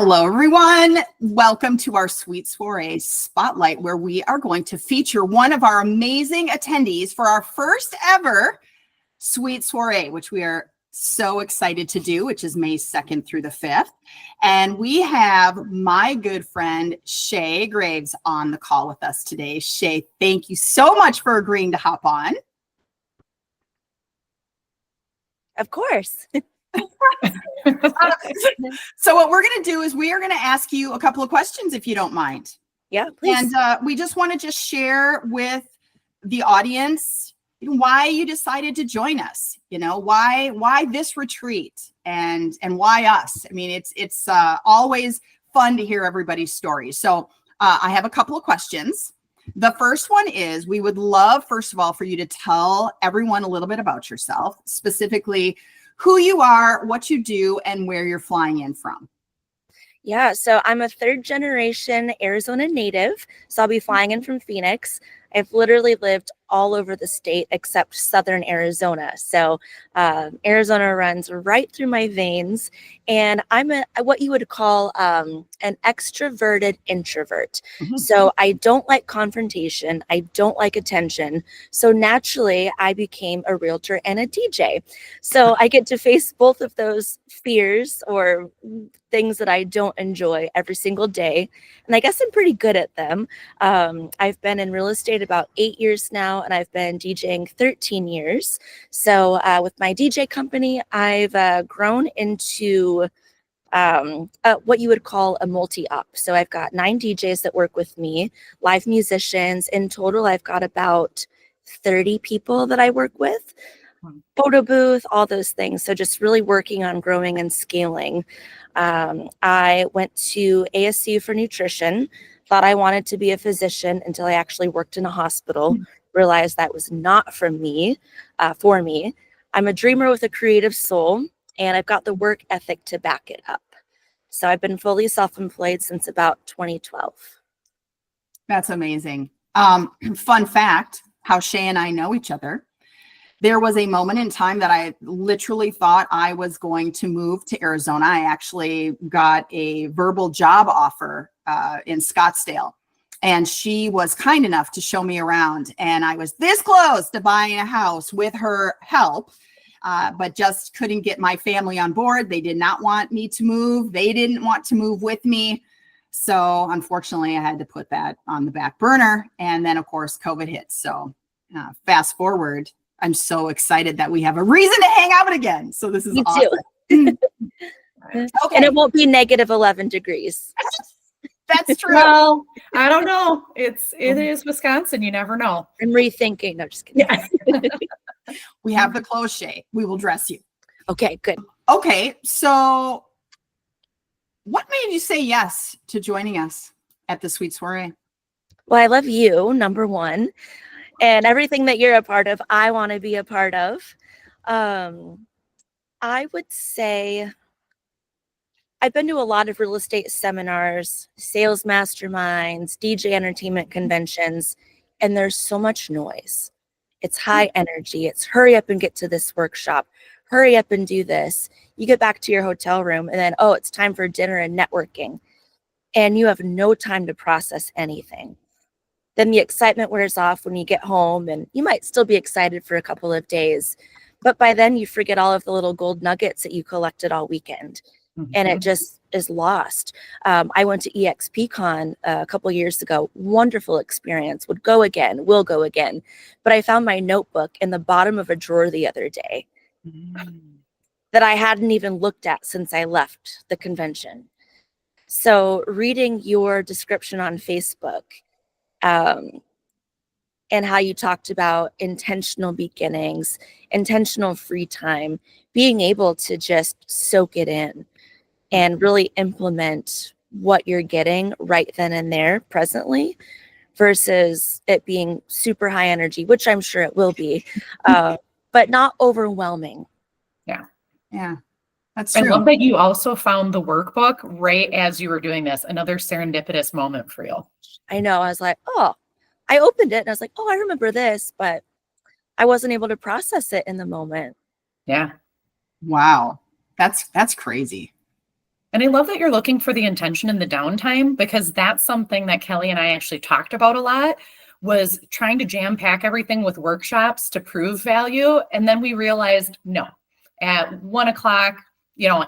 Hello, everyone. Welcome to our Suite Soirée Spotlight, where we are going to feature one of our amazing attendees for our first ever Suite Soirée, which we are so excited to do, which is May 2nd through the 5th. And we have my good friend, Shea Graves, on the call with us today. Shea, thank you so much for agreeing to hop on. Of course. So what we're going to do is we are going to ask you a couple of questions, if you don't mind. Yeah, please. And we just want to just share with the audience why you decided to join us. You know, why this retreat and why us. I mean, it's always fun to hear everybody's stories. So I have a couple of questions. The first one is, we would love, first of all, for you to tell everyone a little bit about yourself, specifically who you are, what you do, and where you're flying in from. Yeah, so I'm a third generation Arizona native, so I'll be flying in from Phoenix. I've literally lived all over the state except southern Arizona. So Arizona runs right through my veins, and I'm what you would call an extroverted introvert. Mm-hmm. So I don't like confrontation. I don't like attention. So naturally, I became a realtor and a DJ. So I get to face both of those fears or things that I don't enjoy every single day. And I guess I'm pretty good at them. I've been in real estate about 8 years now, and I've been DJing 13 years. So with my DJ company, I've grown into what you would call a multi-op. So I've got 9 DJs that work with me, live musicians. In total, I've got about 30 people that I work with. Photo booth, all those things. So just really working on growing and scaling. I went to ASU for nutrition, thought I wanted to be a physician until I actually worked in a hospital, realized that was not for me. I'm a dreamer with a creative soul, and I've got the work ethic to back it up. So I've been fully self-employed since about 2012. That's amazing. Fun fact, how Shea and I know each other. There was a moment in time that I literally thought I was going to move to Arizona. I actually got a verbal job offer in Scottsdale, and she was kind enough to show me around. And I was this close to buying a house with her help, but just couldn't get my family on board. They did not want me to move. They didn't want to move with me. So unfortunately, I had to put that on the back burner. And then, of course, COVID hit. So fast forward. I'm so excited that we have a reason to hang out again. So this is Me awesome. too. Okay. And it won't be negative 11 degrees. That's true. Well, I don't know. It is Wisconsin. You never know. I'm rethinking. No, just kidding. Yeah. We have the clothes, Shea. We will dress you. Okay, good. Okay. So what made you say yes to joining us at the Suite Soirée? Well, I love you, number one. And everything that you're a part of, I want to be a part of. I would say I've been to a lot of real estate seminars, sales masterminds, DJ entertainment conventions, and there's so much noise. It's high energy. It's hurry up and get to this workshop. Hurry up and do this. You get back to your hotel room and then, oh, it's time for dinner and networking. And you have no time to process anything. Then the excitement wears off when you get home, and you might still be excited for a couple of days. But by then you forget all of the little gold nuggets that you collected all weekend. Mm-hmm. And it just is lost. I went to EXPCon a couple years ago. Wonderful experience. Would go again. Will go again. But I found my notebook in the bottom of a drawer the other day that I hadn't even looked at since I left the convention. So reading your description on Facebook, and how you talked about intentional beginnings, intentional free time, being able to just soak it in and really implement what you're getting right then and there presently versus it being super high energy, which I'm sure it will be, but not overwhelming. Yeah. Yeah. That's true. I love that you also found the workbook right as you were doing this. Another serendipitous moment for you. I know. I was like, oh, I opened it and I was like, oh, I remember this, but I wasn't able to process it in the moment. Yeah. Wow. That's crazy. And I love that you're looking for the intention in the downtime, because that's something that Kelly and I actually talked about a lot, was trying to jam pack everything with workshops to prove value. And then we realized, no, at 1 o'clock,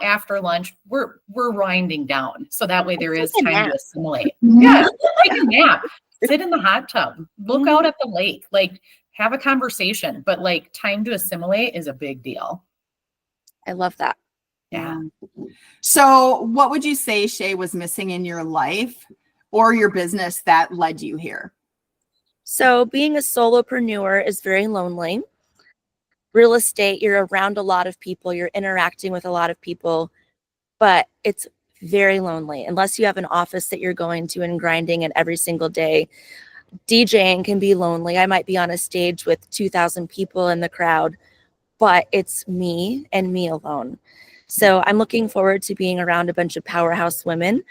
after lunch, we're winding down. So that way there is Take a time nap. to assimilate. Yeah, take a nap, sit in the hot tub, look out at the lake, like have a conversation, but like time to assimilate is a big deal. I love that. Yeah. So what would you say, Shea, was missing in your life or your business that led you here? So being a solopreneur is very lonely. Real estate, you're around a lot of people, you're interacting with a lot of people, but it's very lonely unless you have an office that you're going to and grinding it every single day. DJing can be lonely. I might be on a stage with 2,000 people in the crowd, but it's me and me alone. So I'm looking forward to being around a bunch of powerhouse women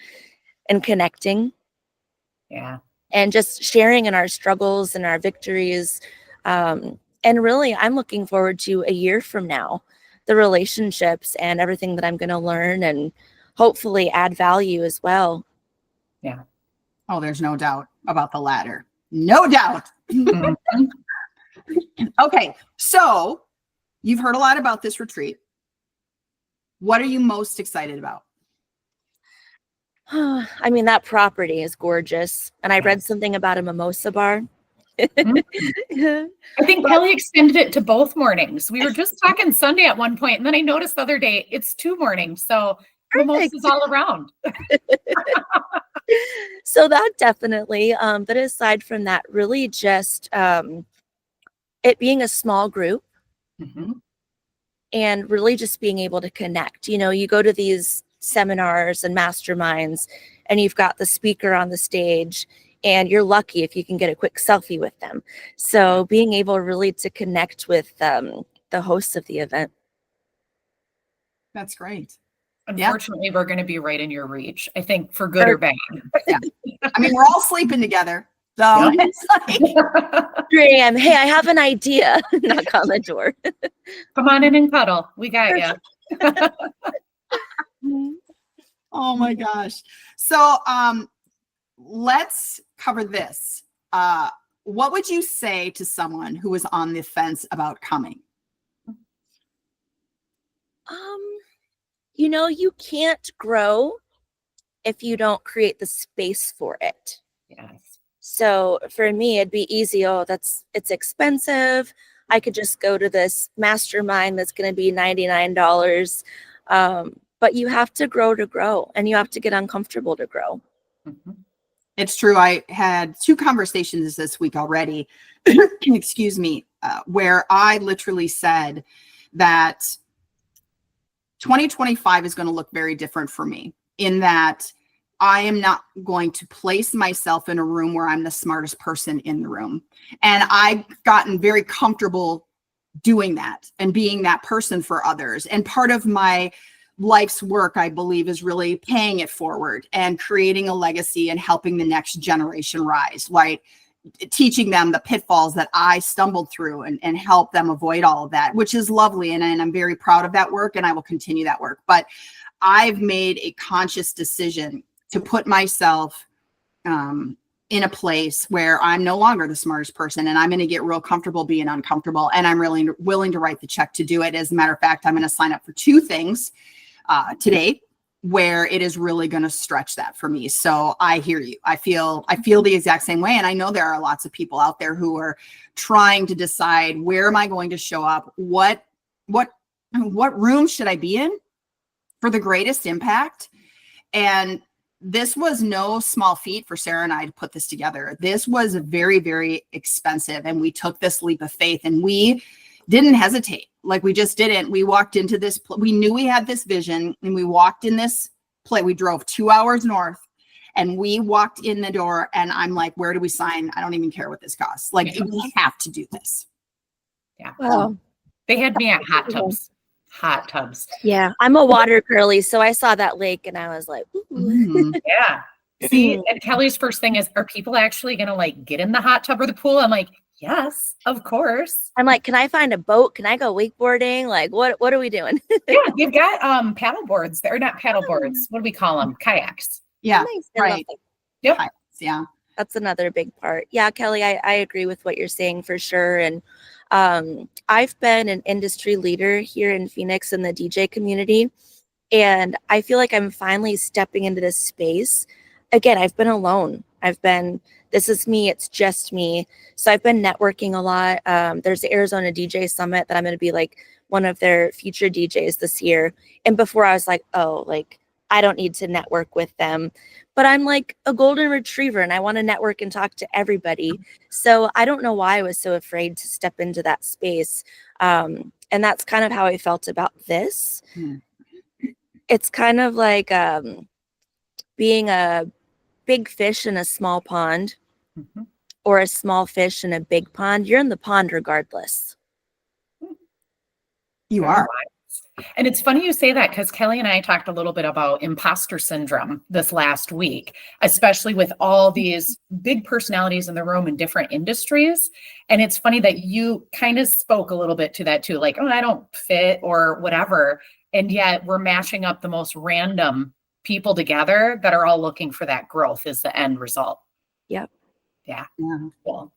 and connecting. Yeah. And just sharing in our struggles and our victories. And really, I'm looking forward to a year from now, the relationships and everything that I'm going to learn and hopefully add value as well. Yeah. Oh, there's no doubt about the latter. No doubt. Mhm. Okay. So you've heard a lot about this retreat. What are you most excited about? I mean, that property is gorgeous. And I read Yes. something about a mimosa bar. Mhm. I think Kelly extended it to both mornings. We were just talking Sunday at one point, and then I noticed the other day it's 2 mornings. So mimosas all around. So that definitely, but aside from that, really just it being a small group Mhm. and really just being able to connect. You go to these seminars and masterminds and you've got the speaker on the stage and you're lucky if you can get a quick selfie with them. So being able really to connect with the hosts of the event. That's great. Unfortunately, we're going to be right in your reach, I think, for good or bad. I mean, we're all sleeping together. So Yeah. it's like, 3 a.m. Hey, I have an idea. Knock on the door. Come on in and cuddle. We got you. oh my gosh. So let's cover this. What would you say to someone who is on the fence about coming? You can't grow if you don't create the space for it. Yes. So for me, it'd be easy. Oh, it's expensive. I could just go to this mastermind that's going to be $99. But you have to grow to grow, and you have to get uncomfortable to grow. Mhm. It's true. I had 2 conversations this week already, excuse me, where I literally said that 2025 is going to look very different for me in that I am not going to place myself in a room where I'm the smartest person in the room. And I've gotten very comfortable doing that and being that person for others. And part of my life's work, I believe, is really paying it forward and creating a legacy and helping the next generation rise, right? Teaching them the pitfalls that I stumbled through and help them avoid all of that, which is lovely. And I'm very proud of that work and I will continue that work. But I've made a conscious decision to put myself in a place where I'm no longer the smartest person and I'm going to get real comfortable being uncomfortable. And I'm really willing to write the check to do it. As a matter of fact, I'm going to sign up for 2 things today where it is really going to stretch that for me. So I hear you. I feel the exact same way. And I know there are lots of people out there who are trying to decide, where am I going to show up? What room should I be in for the greatest impact? And this was no small feat for Sarah and I to put this together. This was very, very expensive. And we took this leap of faith and we didn't hesitate. Like, we just didn't. We walked into this, we knew we had this vision and we walked in this place. We drove 2 hours north and we walked in the door and I'm like, where do we sign? I don't even care what this costs. Like, we have to do this. Yeah. Wow. They had me at hot tubs. Hot tubs. Yeah, I'm a water girly, so I saw that lake and I was like, ooh. Yeah. See, and Kelly's first thing is, are people actually going to like get in the hot tub or the pool? I'm like, Yes, of course. I'm like, can I find a boat? Can I go wakeboarding? Like, what are we doing? Yeah, you've got paddle boards. They're not paddle boards. What do we call them? Kayaks. Yeah, Nice. I love right. that. Yep. Kayaks, yeah. That's another big part. Yeah, Kelly, I agree with what you're saying for sure. And I've been an industry leader here in Phoenix in the DJ community. And I feel like I'm finally stepping into this space. Again, I've been alone. This is me. It's just me. So I've been networking a lot. There's the Arizona DJ Summit that I'm going to be like one of their featured DJs this year. And before I was like, oh, like I don't need to network with them. But I'm like a golden retriever and I want to network and talk to everybody. So I don't know why I was so afraid to step into that space. And that's kind of how I felt about this. It's kind of like being a big fish in a small pond or a small fish in a big pond. You're in the pond regardless. You are. And it's funny you say that because Kelly and I talked a little bit about imposter syndrome this last week, especially with all these big personalities in the room in different industries. And it's funny that you kind of spoke a little bit to that too, like, oh, I don't fit or whatever. And yet we're mashing up the most random people together that are all looking for that growth is the end result. Yep. Yeah. Cool.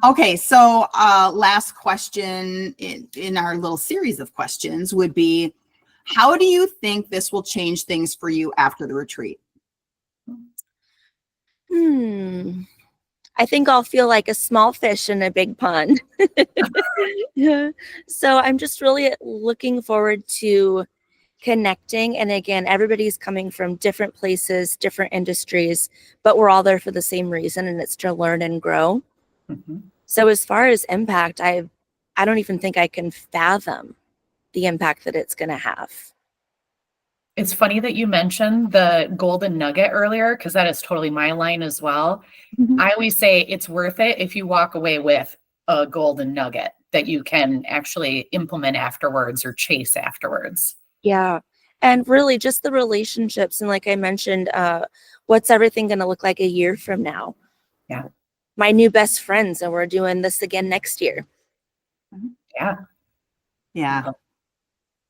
Okay, so last question in our little series of questions would be, how do you think this will change things for you after the retreat? I think I'll feel like a small fish in a big pond. Yeah. So I'm just really looking forward to connecting. And again, everybody's coming from different places, different industries, but we're all there for the same reason, and it's to learn and grow. So as far as impact, I don't even think I can fathom the impact that it's going to have. It's funny that you mentioned the golden nugget earlier, because that is totally my line as well. I always say it's worth it if you walk away with a golden nugget that you can actually implement afterwards or chase afterwards. Yeah. And really just the relationships. And like I mentioned, what's everything going to look like a year from now? Yeah. My new best friends, and we're doing this again next year. Yeah.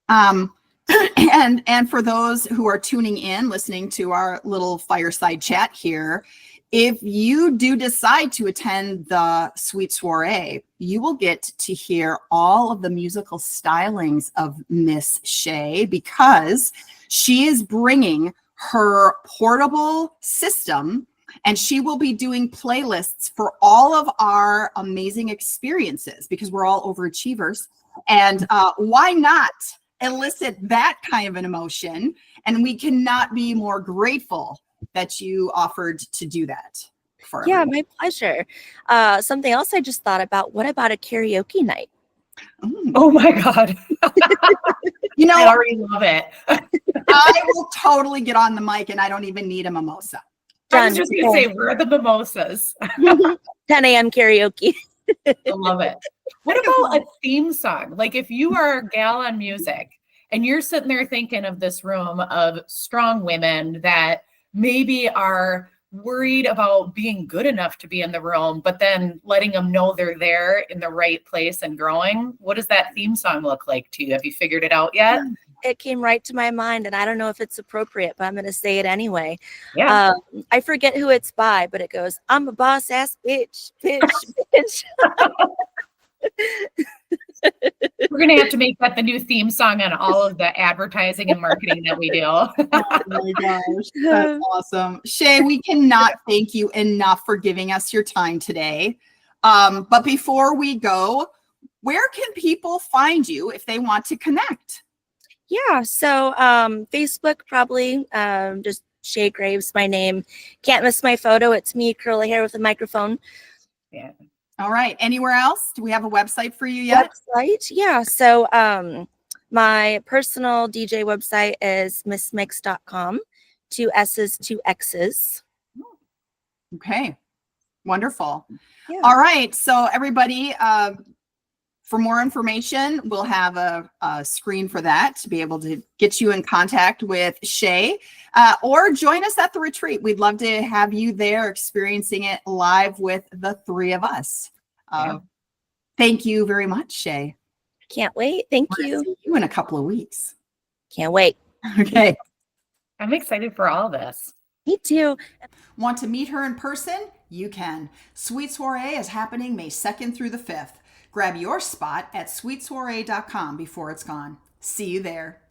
And for those who are tuning in, listening to our little fireside chat here, if you do decide to attend the Suite Soirée, you will get to hear all of the musical stylings of Miss Shea, because she is bringing her portable system and she will be doing playlists for all of our amazing experiences, because we're all overachievers. And why not elicit that kind of an emotion? And we cannot be more grateful that you offered to do that for Yeah, everyone. my pleasure. Something else I just thought about, what about a karaoke night? Oh my God. You know, I already love it. I will totally get on the mic and I don't even need a mimosa. I was just going to say, where are the mimosas? 10 a.m. karaoke. I love it. What about a theme song? Like if you are a gal on music and you're sitting there thinking of this room of strong women that maybe are worried about being good enough to be in the room, but then letting them know they're there in the right place and growing. What does that theme song look like to you? Have you figured it out yet? It came right to my mind, and I don't know if it's appropriate, but I'm going to say it anyway. Yeah. I forget who it's by, but it goes, I'm a boss ass bitch, bitch. We're going to have to make that the new theme song on all of the advertising and marketing that we do. Oh my gosh, that's awesome. Shea, we cannot thank you enough for giving us your time today. But before we go, where can people find you if they want to connect? Yeah, so Facebook probably, just Shea Graves, my name. Can't miss my photo. It's me, curly hair with a microphone. Yeah. All right. Anywhere else? Do we have a website for you yet? Website? Yeah. So my personal DJ website is missmix.com. 2 S's, 2 X's. Okay. Wonderful. Yeah. All right. So everybody, for more information, we'll have a screen for that to be able to get you in contact with Shea, or join us at the retreat. We'd love to have you there experiencing it live with the three of us. Yeah. Thank you very much, Shea. Can't wait. Thank We're gonna you. see you in a couple of weeks. Can't wait. Okay. I'm excited for all this. Me too. Want to meet her in person? You can. Suite Soirée is happening May 2nd through the 5th. Grab your spot at suitesoiree.com before it's gone. See you there.